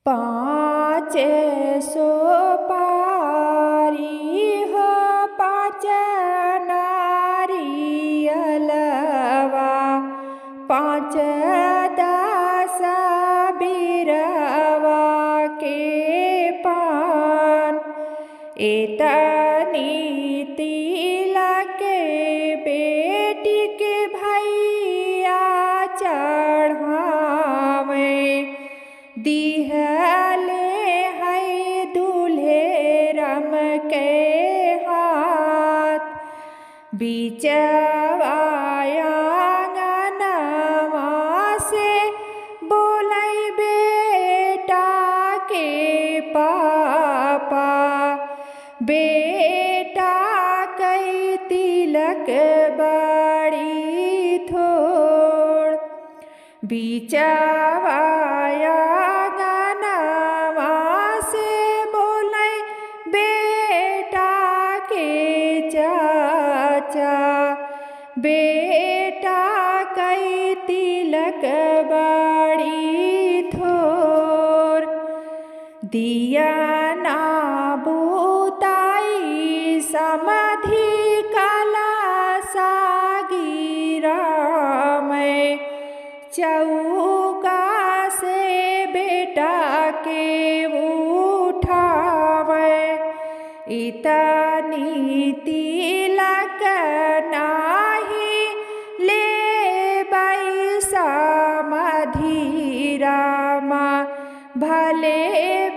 पाँच सोपारी हो पाँच नारियलवा पाँच दस बिरवा के पान एतनी तिलक बेटी के भैया चढ़ावे दिहले है दूल्हे रम के हाथ बिचवाया आंगनवा से बोलै बेटा के पापा बेटा कई तिलक बड़ी थोड़ बिचवाया आंगनवा से बोलै बेटा के चाचा बेटा कई तिलक बड़ी थोर दिया ना बुताई समाधि कलशा गिरा में चौका से बेटा के उठावे इतनी तिलक नाही लेबै समाधि रामा भले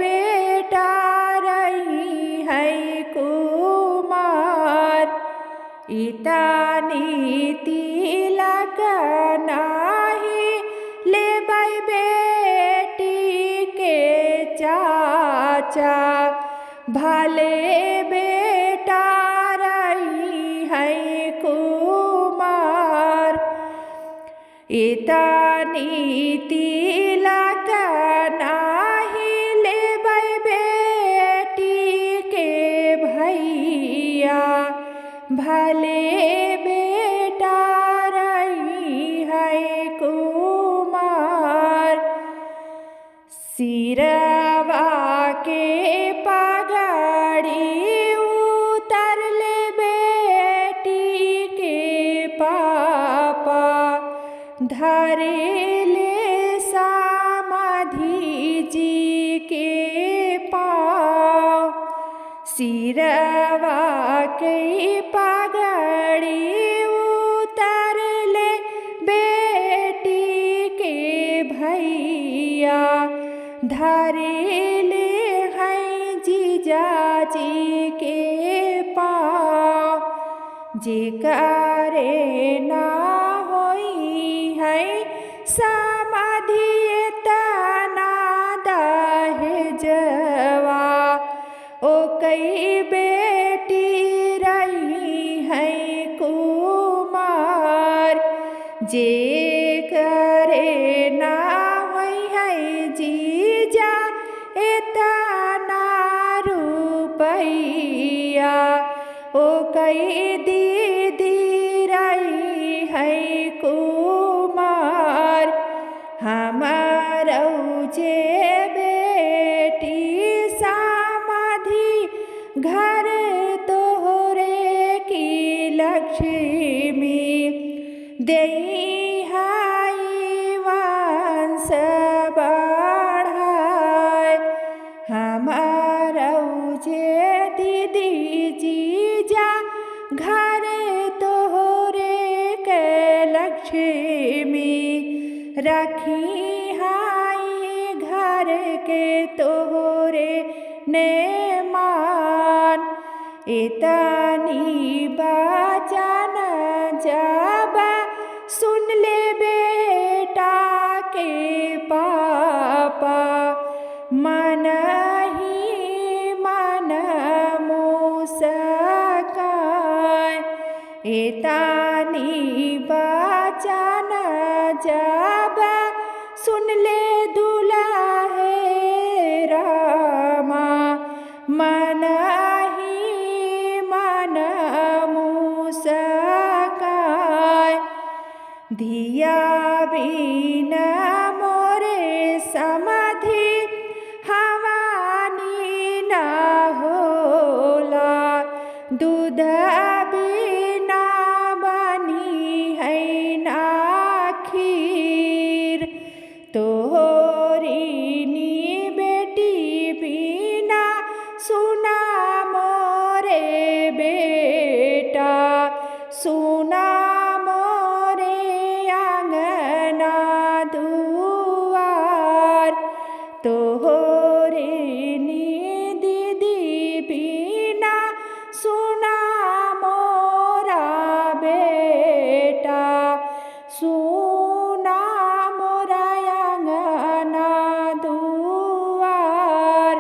बेटा रही है कुमार इतनी तिलक नाही लेबै बेटी के चाचा भले बेटा रही है कुमार इतनी तिलक नाही लेबै बेटी के भैया भले बेटा रही है कुमार सिरवा के पगड़ी उतर ले बेटी के पापा धरे ले समाधि जी के पाँव सिरवा के पगड़ी उतर ले बेटी के भैया धरे ले है जीजाजी के पाँव जे करे ना होई है समाधि तना दहेजवा ओ कई बेटी रही है कुमार जे करे ना होई है जीजा एतना रुपैया ओ कई दीदी रही है कुमार हमारो जे बेटी समाधि घर तोहरे की लक्ष्मी देई हाई वंश बढ़ाए हमारो जे दीदी जीजा घर तोहरे के लक्ष्मी रखी हाई घर के तोहरे ने मान इतनी बचन जब सुन ले बेटा के पापा मन ही मन मुस्कान इतनी बचन जब सुन ले दुल्हे रामा मन ही मन मुस्कान धिया बिन मोरे समाधि तोहरे दीदी बिना सुना मोरा बेटा सुना मोरा अंगना दुआर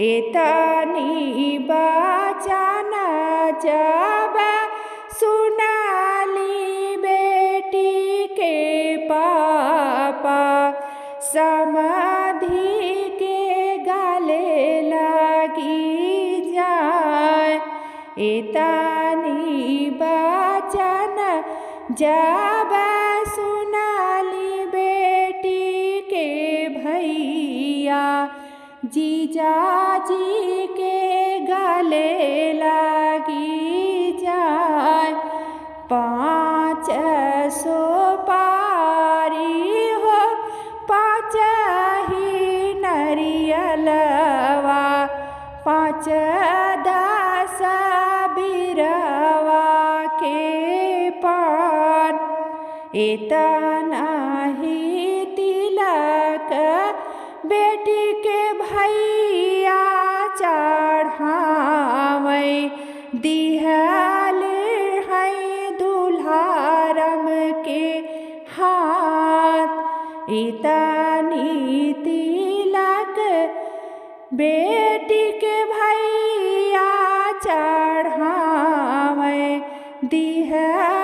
एतनी बचन जब सुनाली बेटी के पापा समाधि के गले लगी जाए एतनी बचन जब सुनाली बेटी के भैया जीजाजी के गले लगी जाए 500 पारी हो 5 ही नरियलवा 5 10 बिरवा के पान एतना ही तिलक बेटी के भैया चढ़ावै दिहल है दुल्हारम के हाथ इतनी तिलक बेटी के भैया चढ़ावै दिहल